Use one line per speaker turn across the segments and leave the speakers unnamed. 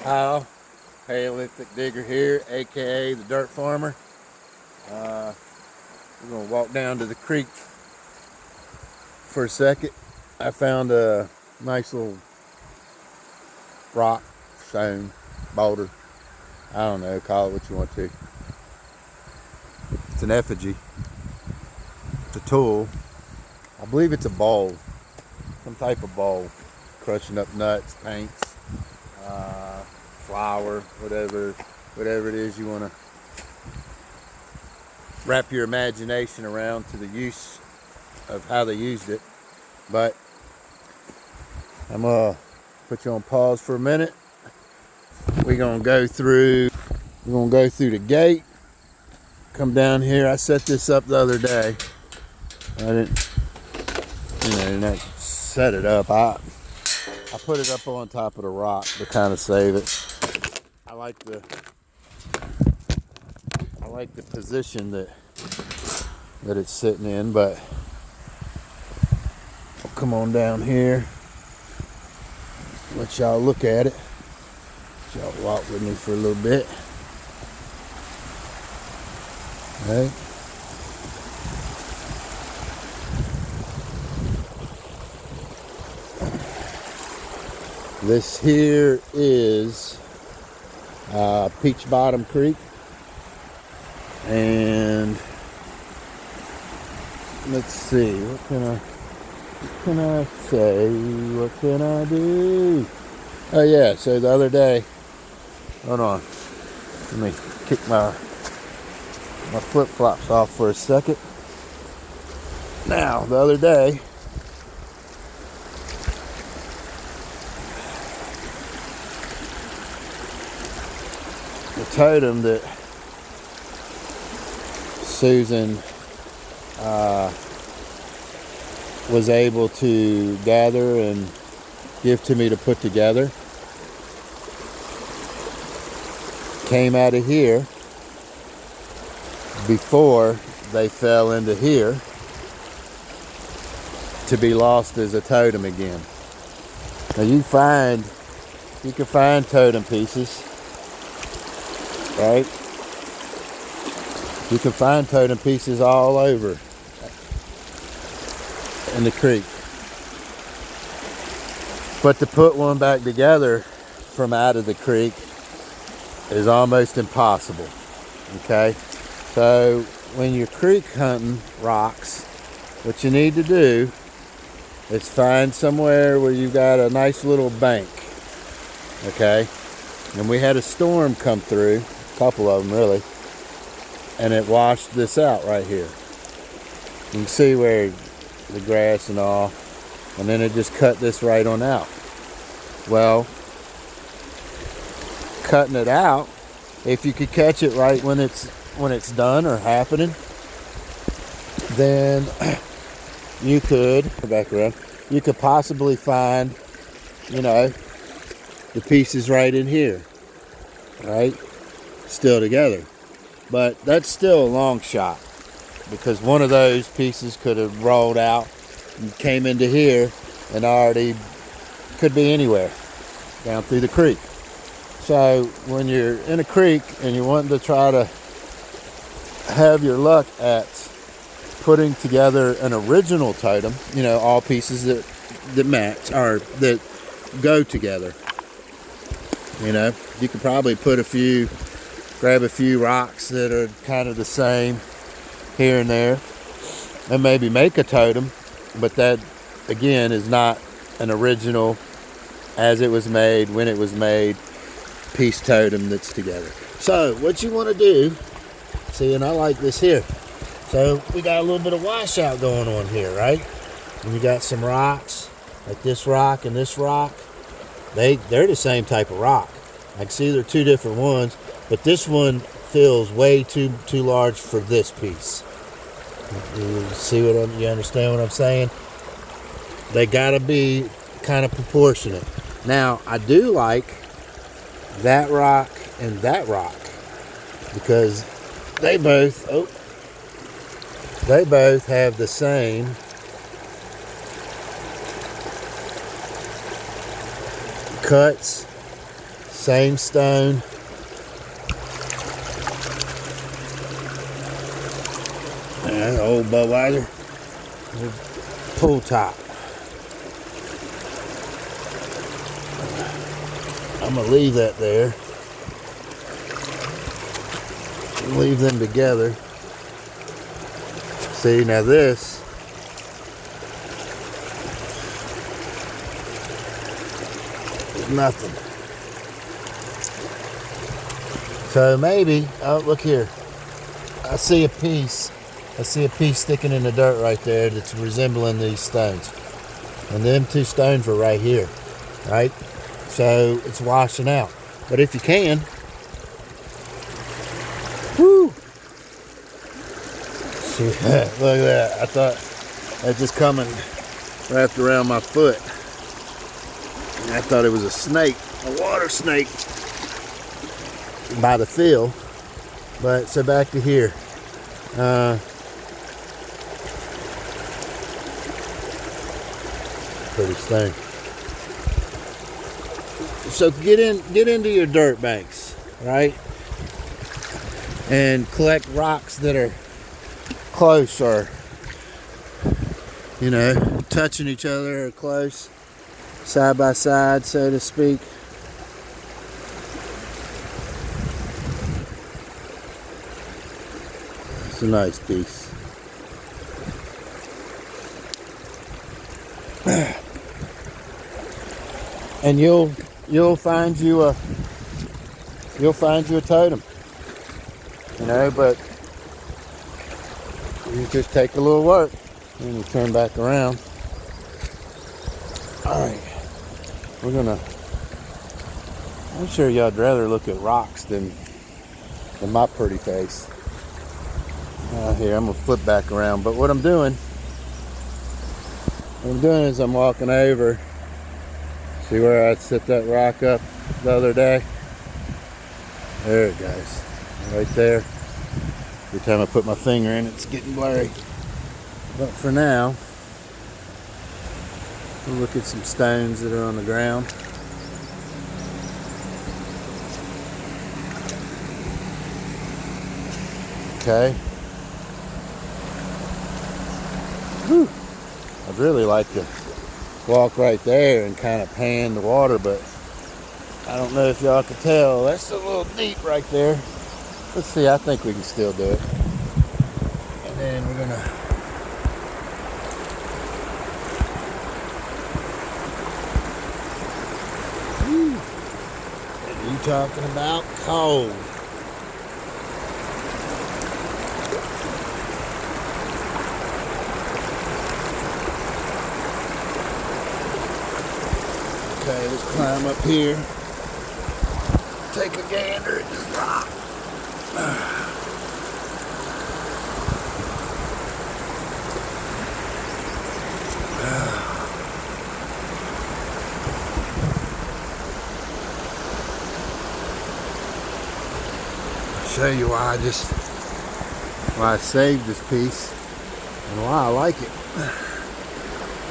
Kyle, Paleolithic Digger here, aka the Dirt Farmer. We're gonna walk down to the creek for a second. I found a nice little rock, stone, boulder. I don't know, call it what you want to. It's an effigy. It's a tool. I believe it's a bowl, some type of bowl, crushing up nuts, paints, flour, whatever it is you want to wrap your imagination around to the use of how they used it. But I'm gonna put you on pause for a minute. We're gonna go through the gate, come down here. I set this up the other day. I didn't set it up. I put it up on top of the rock to kind of save it. I like the position that it's sitting in, but I'll come on down here, let y'all look at it. Y'all walk with me for a little bit. All right. This here is Peach Bottom Creek, and let's see, what can I say? What can I do? Oh yeah, so the other day, hold on, let me kick my flip-flops off for a second. Now, the other day, the totem that Susan was able to gather and give to me to put together came out of here before they fell into here to be lost as a totem again. Now you can find totem pieces, right? You can find totem pieces all over in the creek. But to put one back together from out of the creek is almost impossible. Okay? So when you're creek hunting rocks, what you need to do is find somewhere where you've got a nice little bank. Okay? And we had a storm come through, a couple of them really, and it washed this out right here. You can see where the grass and all, and then it just cut this right on out. Well, cutting it out, if you could catch it right when it's done or happening, then you could possibly find, the pieces right in here, right, still together. But that's still a long shot, because one of those pieces could have rolled out and came into here and already could be anywhere down through the creek. So when you're in a creek and you're wanting to try to have your luck at putting together an original totem, all pieces that match or that go together, you could probably grab a few rocks that are kind of the same here and there and maybe make a totem, but that again is not an original as it was made, when it was made, piece totem that's together. So what you want to do, see, and I like this here, so we got a little bit of washout going on here, right? And you got some rocks like this rock and this rock. They're the same type of rock. I can see they're two different ones, but this one feels way too large for this piece. You understand what I'm saying? They gotta be kind of proportionate. Now, I do like that rock and that rock because they both have the same cuts, Same stone. And old Budweiser. Pull top. I'm gonna leave that there. Leave them together. See, now this is nothing. So maybe, oh, look here. I see a piece sticking in the dirt right there that's resembling these stones. And them two stones were right here, right? So it's washing out. But if you can, whoo! See that? Look at that. I thought that just coming wrapped around my foot. And I thought it was a snake, a water snake by the feel. But so back to here. Pretty stone. So get into your dirt banks, right? And collect rocks that are close or, you know, touching each other or close, side by side, so to speak. It's a nice piece. And you'll find you a totem, you know, but you just take a little work and you turn back around. All right, I'm sure y'all'd rather look at rocks than my pretty face. Here, I'm gonna flip back around, but what I'm doing is I'm walking over. See where I set that rock up the other day? There it goes, right there. Every time I put my finger in, it's getting blurry. But for now, we'll look at some stones that are on the ground. Okay. Whew. I'd really like to walk right there and kind of pan the water, but I don't know if y'all can tell. That's a little deep right there. Let's see, I think we can still do it. And then we're gonna what are you talking about? Cold. Okay, let's climb up here. Take a gander at this rock. I'll show you why I saved this piece and why I like it.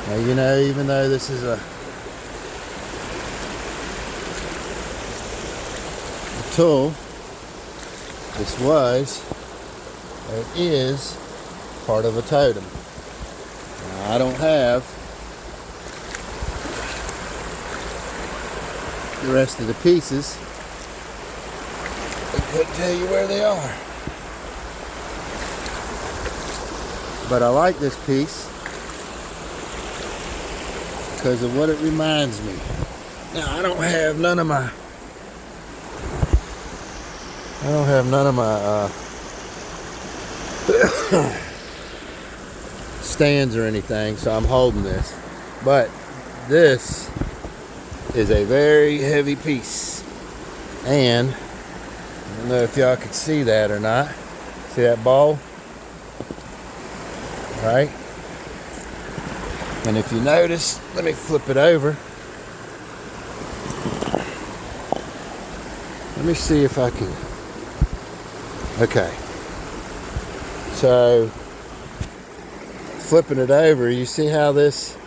Now, you know, even though this is a tool, it is part of a totem. Now, I don't have the rest of the pieces. I couldn't tell you where they are. But I like this piece because of what it reminds me. Now, I don't have none of my stands or anything, so I'm holding this. But this is a very heavy piece. And I don't know if y'all could see that or not. See that ball? Right? And if you notice, let me flip it over. Let me see if I can. Okay. So, flipping it over, you see how this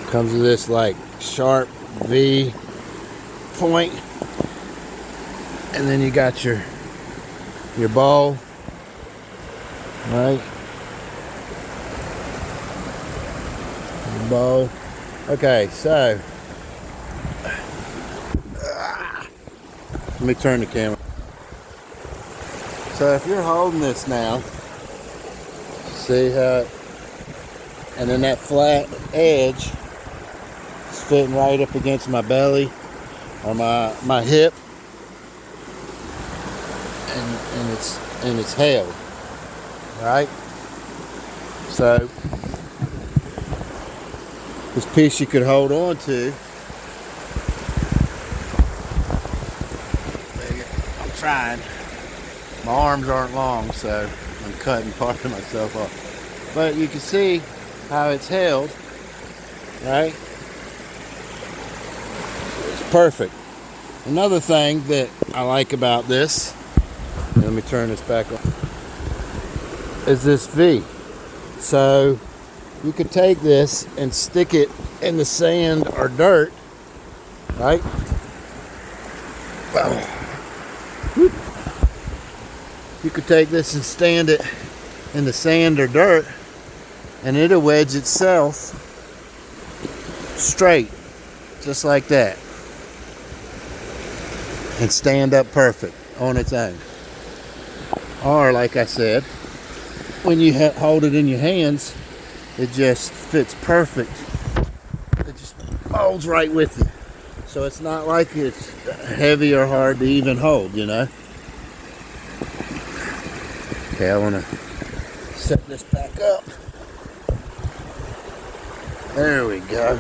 comes with this like sharp V point, and then you got your bowl, right? Your bowl. Okay, so let me turn the camera. So if you're holding this now, see how, and then that flat edge is fitting right up against my belly or my hip, and it's held, right? So this piece you could hold on to. I'm trying. My arms aren't long, so I'm cutting part of myself off. But you can see how it's held, right? It's perfect. Another thing that I like about this, let me turn this back on, is this V. So you could take this and stick it in the sand or dirt, right? You could take this and stand it in the sand or dirt, and it'll wedge itself straight, just like that, and stand up perfect on its own. Or, like I said, when you hold it in your hands, it just fits perfect. It just molds right with you. So it's not like it's heavy or hard to even hold, you know. Okay, I want to set this back up. There we go.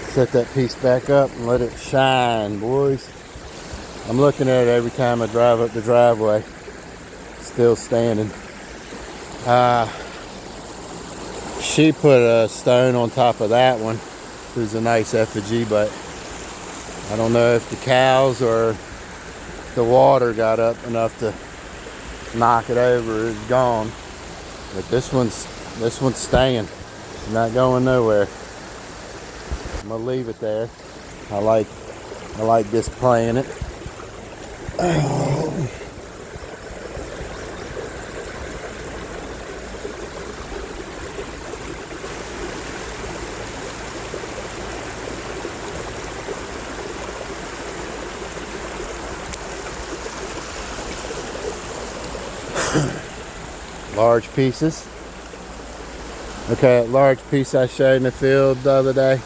Set that piece back up and let it shine, boys. I'm looking at it every time I drive up the driveway. Still standing. She put a stone on top of that one. It was a nice effigy, but I don't know if the cows or the water got up enough to knock it over. It's gone. But this one's staying. It's not going nowhere. I'm gonna leave it there. I like displaying it. Large pieces. Okay, that large piece I showed in the field the other day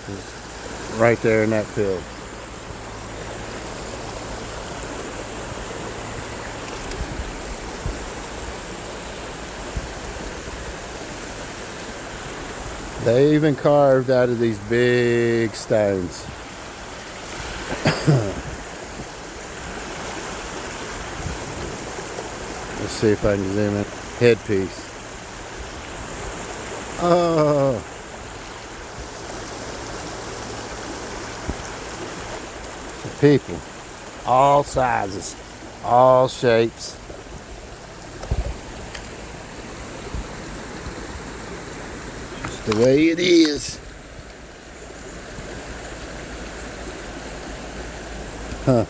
is right there in that field. They even carved out of these big stones. Let's see if I can zoom in. Headpiece. Oh. People. All sizes. All shapes. Just the way it is. Huh.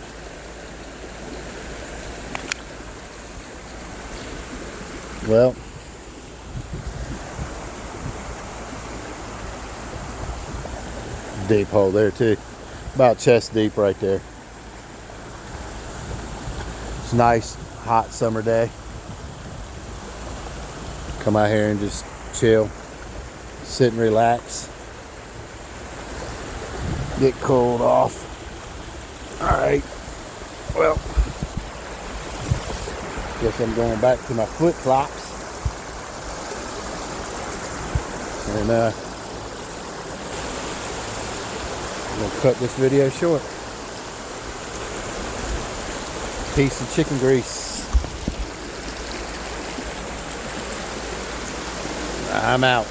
Well, deep hole there too, about chest deep right there. It's a nice hot summer day. Come out here and just chill, sit and relax, get cooled off. All right, well, guess I'm going back to my flip flops. And I'm gonna cut this video short. Piece of chicken grease. I'm out.